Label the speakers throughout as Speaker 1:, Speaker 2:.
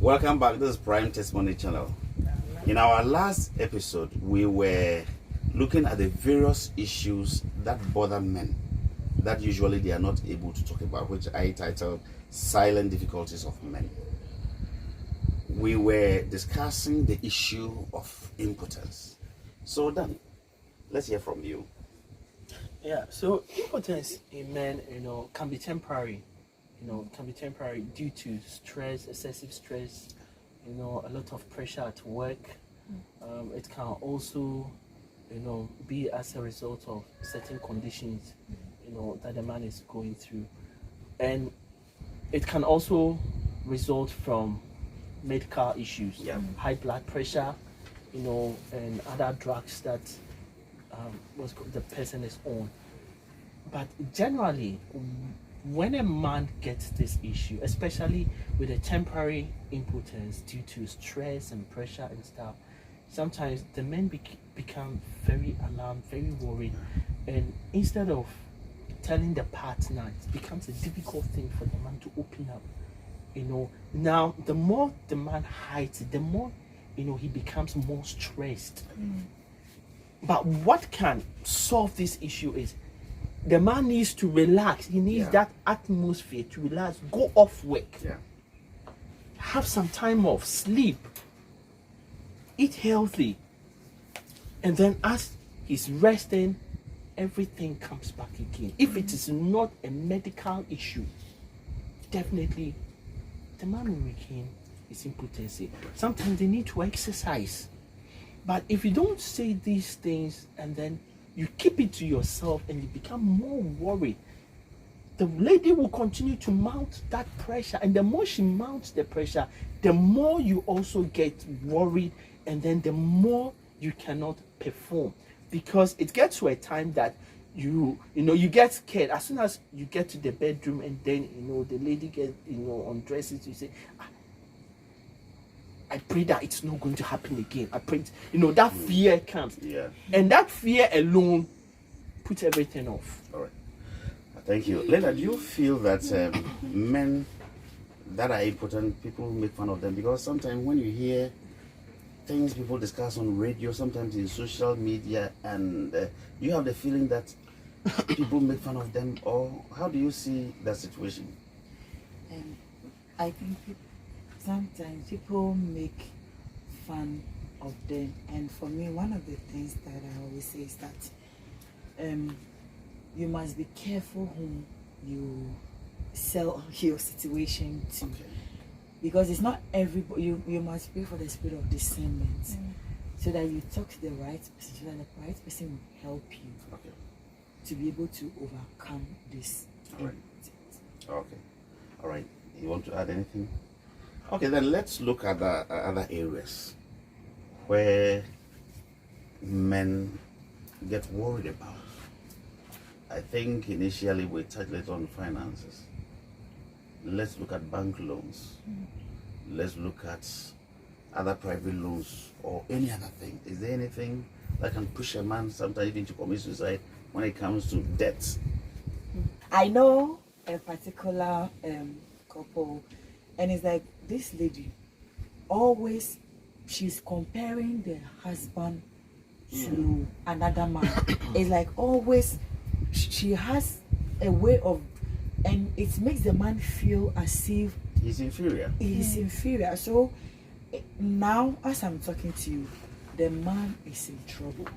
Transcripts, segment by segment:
Speaker 1: Welcome back. This is Prime Testimony Channel. In our last episode, we were looking at the various issues that bother men that usually they are not able to talk about, which I titled Silent Difficulties of Men. We were discussing the issue of impotence. So Dan, let's hear from you.
Speaker 2: Yeah, so impotence in men, can be temporary. Can be temporary due to stress, excessive stress, a lot of pressure at work. It can also, be as a result of certain conditions, that the man is going through. And it can also result from medical issues, high blood pressure, and other drugs that the person is on. But generally, when a man gets this issue, especially with a temporary impotence due to stress and pressure and stuff, sometimes the men become very alarmed, very worried, and instead of telling the partner, it becomes a difficult thing for the man to open up. Now the more the man hides it, the more he becomes more stressed. But what can solve this issue is the man needs to relax. He needs that atmosphere to relax, go off work, have some time off, sleep, eat healthy, and then as he's resting, everything comes back again. If it is not a medical issue, definitely the man will regain his impotency. Sometimes they need to exercise. But if you don't say these things and then you keep it to yourself and you become more worried, the lady will continue to mount that pressure. And the more she mounts the pressure, the more you also get worried, and then the more you cannot perform. Because it gets to a time that you get scared. As soon as you get to the bedroom and then, the lady gets, undresses, you say, I pray that it's not going to happen again. I pray, that fear comes. And that fear alone puts everything off.
Speaker 1: All right. Thank you. Lena, do you feel that men that are impotent, people make fun of them? Because sometimes when you hear things people discuss on radio, sometimes in social media, and you have the feeling that people make fun of them, or how do you see that situation?
Speaker 3: I think sometimes people make fun of them, and for me, one of the things that I always say is that you must be careful whom you sell your situation to, because it's not everybody. You must pray for the spirit of discernment, so that you talk to the right person, so that the right person will help you to be able to overcome this.
Speaker 1: All right. Okay. All right. You want to add anything? Okay, then let's look at the other areas where men get worried about. I think initially we touched it on finances. Let's look at bank loans. Let's look at other private loans or any other thing. Is there anything that can push a man sometimes even to commit suicide when it comes to debt?
Speaker 3: I know a particular couple, and it's like this lady always, she's comparing the husband to another man. It's like always she has a way of, and it makes the man feel as if
Speaker 1: he's inferior.
Speaker 3: He's inferior. So now, as I'm talking to you, the man is in trouble,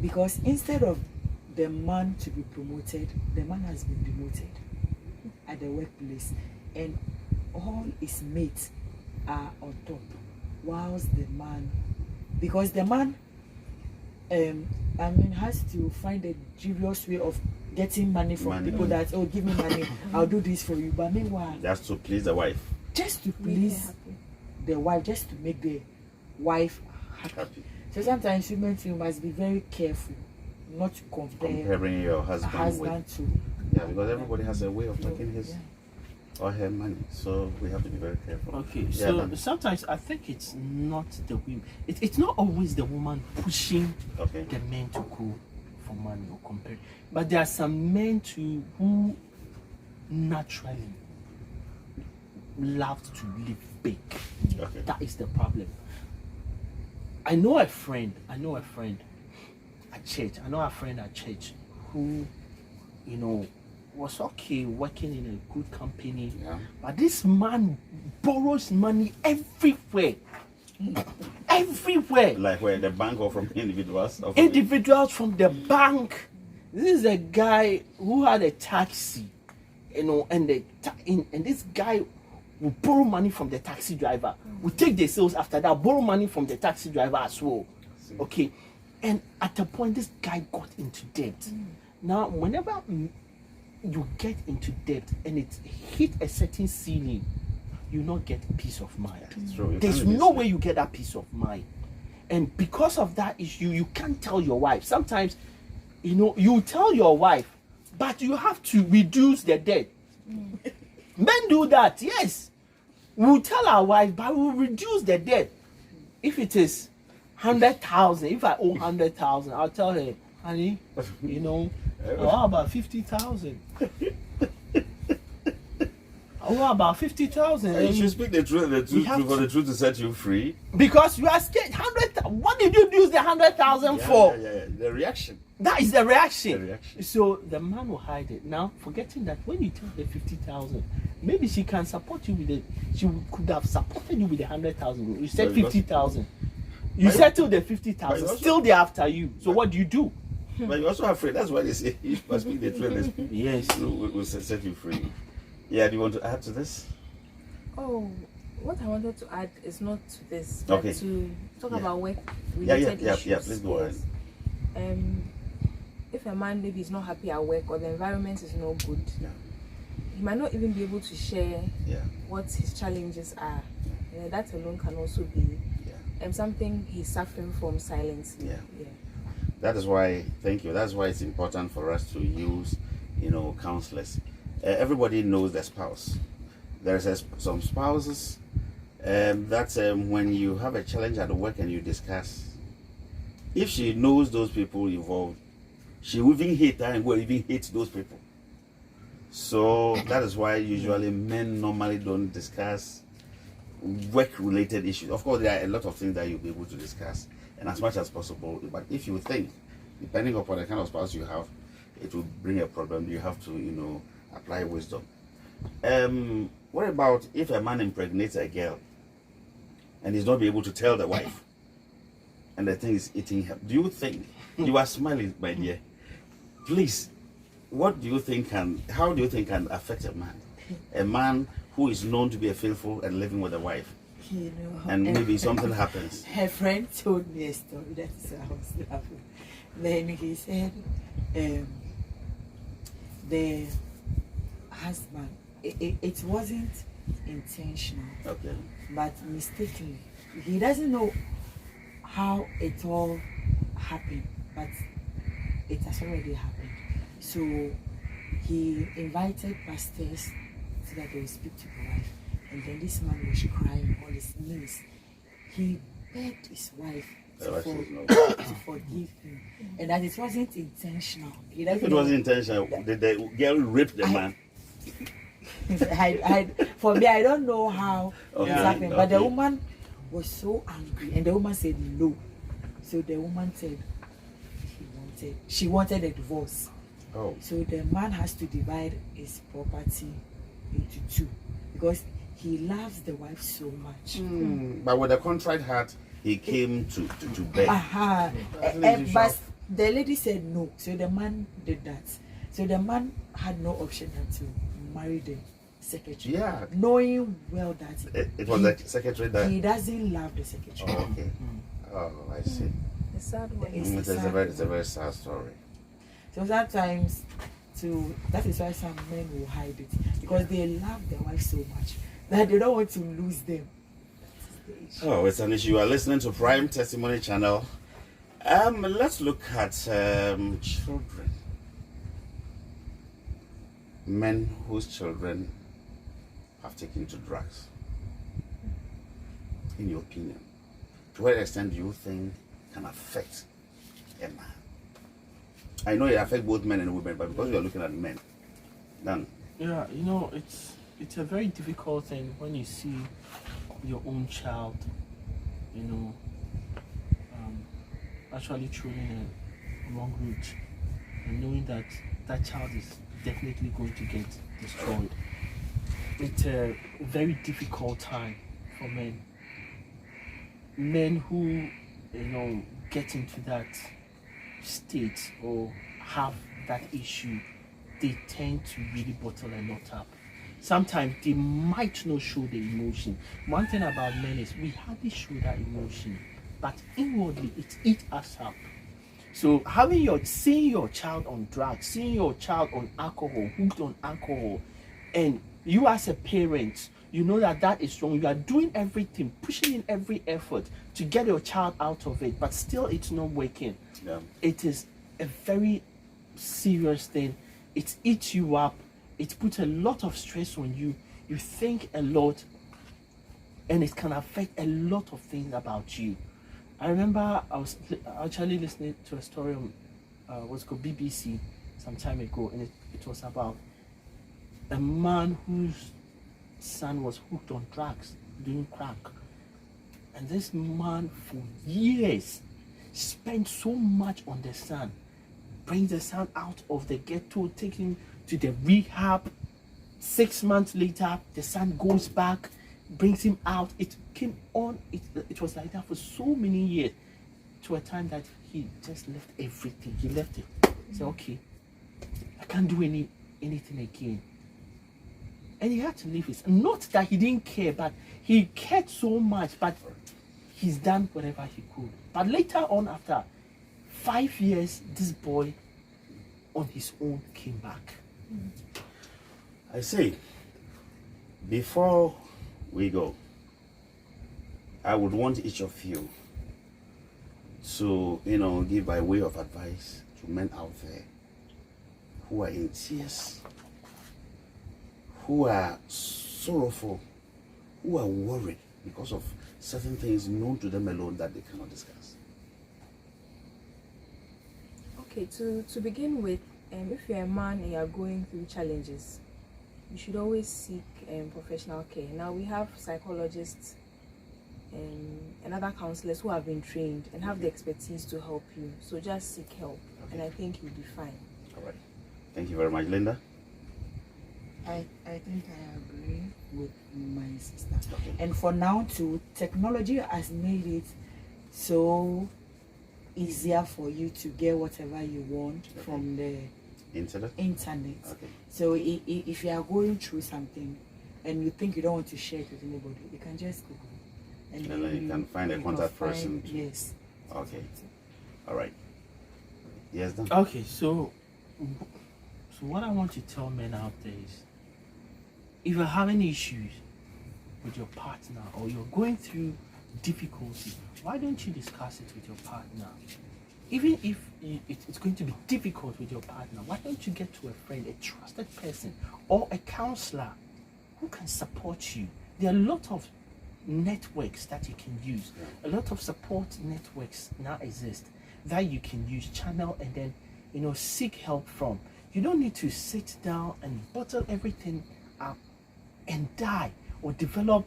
Speaker 3: because instead of the man to be promoted, the man has been demoted at the workplace, and all his mates are on top, whilst the man, because the man has to find a dubious way of getting money from people that, give me money, I'll do this for you. But meanwhile,
Speaker 1: just to please the wife,
Speaker 3: just to please the wife, just to make the wife happy. So sometimes women too must be very careful not to
Speaker 1: comparing your husband
Speaker 3: to
Speaker 1: because everybody has a way of making his or her money, so we have to be very careful.
Speaker 2: Okay, so sometimes I think it's not the women. It's not always the woman pushing the men to go for money or compare, but there are some men too who naturally love to live big.
Speaker 1: Okay.
Speaker 2: That is the problem. I know a friend at church. I know a friend at church who, you know, was okay working in a good company.
Speaker 1: Yeah.
Speaker 2: But this man borrows money everywhere. Everywhere.
Speaker 1: Like where the bank or from individuals? Or from
Speaker 2: Individuals from the bank. This is a guy who had a taxi, you know, and this guy will borrow money from the taxi driver. We take the sales after that, borrow money from the taxi driver as well. Okay. And at a point, this guy got into debt. Now, whenever you get into debt and it hit a certain ceiling, you not get peace of mind.
Speaker 1: It's true.
Speaker 2: There's no way you get that peace of mind. And because of that issue, you can't tell your wife. Sometimes, you know, you tell your wife, but you have to reduce the debt. Men do that, yes. We'll tell our wife, but we'll reduce the debt. If it is 100,000, if I owe 100,000, I'll tell her, honey, you know, how about 50,000? How about 50,000?
Speaker 1: You should speak the truth, for the truth to set you free.
Speaker 2: Because you are scared. 100,000. What did you use the 100,000 for?
Speaker 1: Yeah. The reaction.
Speaker 2: That is the reaction.
Speaker 1: The reaction.
Speaker 2: So the man will hide it. Now, forgetting that when you tell the 50,000, maybe she can support you with it. She could have supported you with the 100,000. You said 50,000. You settled the 50,000. Still they're after you. So what do you do?
Speaker 1: But you're also afraid. That's why they say you must speak the truth.
Speaker 2: Yes.
Speaker 1: We'll set you free. Yeah, do you want to add to this?
Speaker 4: Oh, what I wanted to add is not to this, but
Speaker 1: Okay.
Speaker 4: to talk
Speaker 1: Yeah.
Speaker 4: about work related issues.
Speaker 1: Yeah, please go ahead.
Speaker 4: If a man maybe is not happy at work or the environment is not good,
Speaker 1: Yeah.
Speaker 4: he might not even be able to share
Speaker 1: Yeah.
Speaker 4: what his challenges are. That alone can also be
Speaker 1: Yeah.
Speaker 4: something he's suffering from silently.
Speaker 1: Yeah. That is why, thank you. That's why it's important for us to use, counselors. Everybody knows their spouse. There's some spouses that when you have a challenge at work and you discuss, if she knows those people involved, she will even hate her and will even hate those people. So that is why usually men normally don't discuss work-related issues. Of course, there are a lot of things that you'll be able to discuss, and as much as possible. But if you think, depending upon the kind of spouse you have, it will bring a problem, you have to, apply wisdom. What about if a man impregnates a girl and he's not be able to tell the wife, and the thing is eating her? Do you think, you are smiling, my dear, please, what do you think how do you think can affect a man? A man who is known to be a faithful and living with a wife, and maybe something happens.
Speaker 3: Her friend told me a story, that's why I was laughing. Then he said, the husband, it wasn't intentional,
Speaker 1: Okay.
Speaker 3: but mistakenly. He doesn't know how it all happened, but it has already happened. So he invited pastors so that they would speak to the wife. And then this man was crying on his knees. He begged his wife to forgive him, and that it wasn't intentional.
Speaker 1: If it was intentional, did the girl rape the man?
Speaker 3: For me, I don't know how
Speaker 1: Okay,
Speaker 3: it happened, but the
Speaker 1: okay.
Speaker 3: woman was so angry, and the woman said no. So the woman said she wanted a divorce.
Speaker 1: Oh.
Speaker 3: So the man has to divide his property into two because he loves the wife so much.
Speaker 1: But with a contrite heart, he came to beg.
Speaker 3: But the lady said no, so the man did that. So the man had no option than to marry the secretary.
Speaker 1: Yeah.
Speaker 3: Knowing well that
Speaker 1: It was the secretary that.
Speaker 3: he doesn't love the secretary.
Speaker 1: Oh, okay. Oh, I see.
Speaker 4: The sad one.
Speaker 3: It's
Speaker 1: It's a very sad story.
Speaker 3: So sometimes that is why some men will hide it because they love their wife so much that they don't want to lose them.
Speaker 1: Oh, it's an issue. You are listening to Prime Testimony Channel. Let's look at children. Men whose children have taken to drugs. In your opinion, to what extent do you think can affect a man? I know it affects both men and women, but because we are looking at men, then
Speaker 2: Yeah, it's it's a very difficult thing when you see your own child, you know, actually choosing a wrong route and knowing that that child is definitely going to get destroyed. It's a very difficult time for men. Men who, you know, get into that state or have that issue, they tend to really bottle a lot up. Sometimes they might not show the emotion. One thing about men is we hardly show that emotion, but inwardly it eats us up. So seeing your child on drugs, seeing your child on alcohol, hooked on alcohol, and you as a parent, you know that that is wrong. You are doing everything, pushing in every effort to get your child out of it, but still it's not working.
Speaker 1: Yeah.
Speaker 2: It is a very serious thing. It eats you up. It puts a lot of stress on you. You think a lot, and it can affect a lot of things about you. I remember I was actually listening to a story on what's called BBC some time ago, and it was about a man whose son was hooked on drugs, doing crack. And this man for years spent so much on the son, brings the son out of the ghetto, take him to the rehab. 6 months later, the son goes back, brings him out. It came on, it was like that for so many years, to a time that he just left everything. He left it. He said, okay, I can't do anything again. And he had to leave it. Not that he didn't care, but he cared so much, but he's done whatever he could. But later on, after 5 years, this boy on his own came back.
Speaker 1: I say, before we go, I would want each of you to, you know, give by way of advice to men out there who are in tears, who are sorrowful, who are worried because of certain things known to them alone that they cannot discuss.
Speaker 4: Okay, to begin with, if you're a man and you're going through challenges, you should always seek professional care. Now we have psychologists and other counselors who have been trained and have the expertise to help you. So just seek help, and I think you'll be fine.
Speaker 1: All right. Thank you very much, Linda.
Speaker 3: I think I agree with my sister.
Speaker 1: Okay.
Speaker 3: And for now too, technology has made it so easier for you to get whatever you want from the
Speaker 1: Internet.
Speaker 3: internet.
Speaker 1: Okay.
Speaker 3: So if you are going through something and you think you don't want to share it with anybody, you can just Google.
Speaker 1: And then you can find a contact person.
Speaker 3: Yes.
Speaker 1: Okay. All right. Yes, Dan.
Speaker 2: Okay, so what I want to tell men out there is, if you're having issues with your partner or you're going through difficulty, why don't you discuss it with your partner? Even if it's going to be difficult with your partner, why don't you get to a friend, a trusted person, or a counselor who can support you? There are a lot of networks that you can use. A lot of support networks now exist that you can use, channel, and then, you know, seek help from. You don't need to sit down and bottle everything up and die or develop,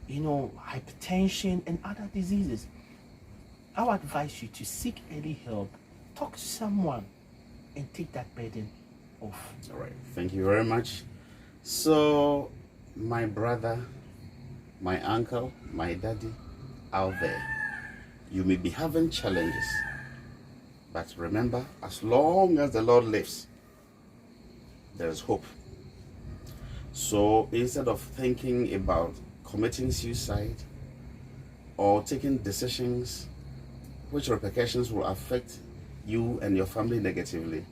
Speaker 2: you know, hypertension and other diseases. I would advise you to seek early help, talk to someone, and take that burden off.
Speaker 1: All right. Thank you very much. So, my brother, my uncle, my daddy out there, you may be having challenges, but remember, as long as the Lord lives, there is hope. So instead of thinking about committing suicide or taking decisions which repercussions will affect you and your family negatively,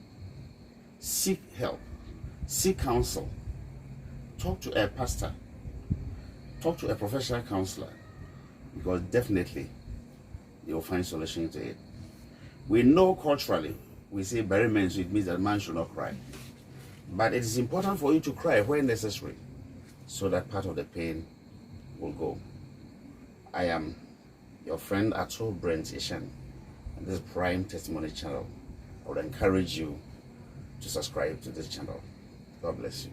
Speaker 1: seek help, seek counsel, talk to a pastor, talk to a professional counselor, because definitely you'll find solution to it. We know culturally, we say bury men, so it means that man should not cry. But it is important for you to cry when necessary, so that part of the pain will go. I am your friend Ato Brent Ishan, and this Prime Testimony channel. I would encourage you to subscribe to this channel. God bless you.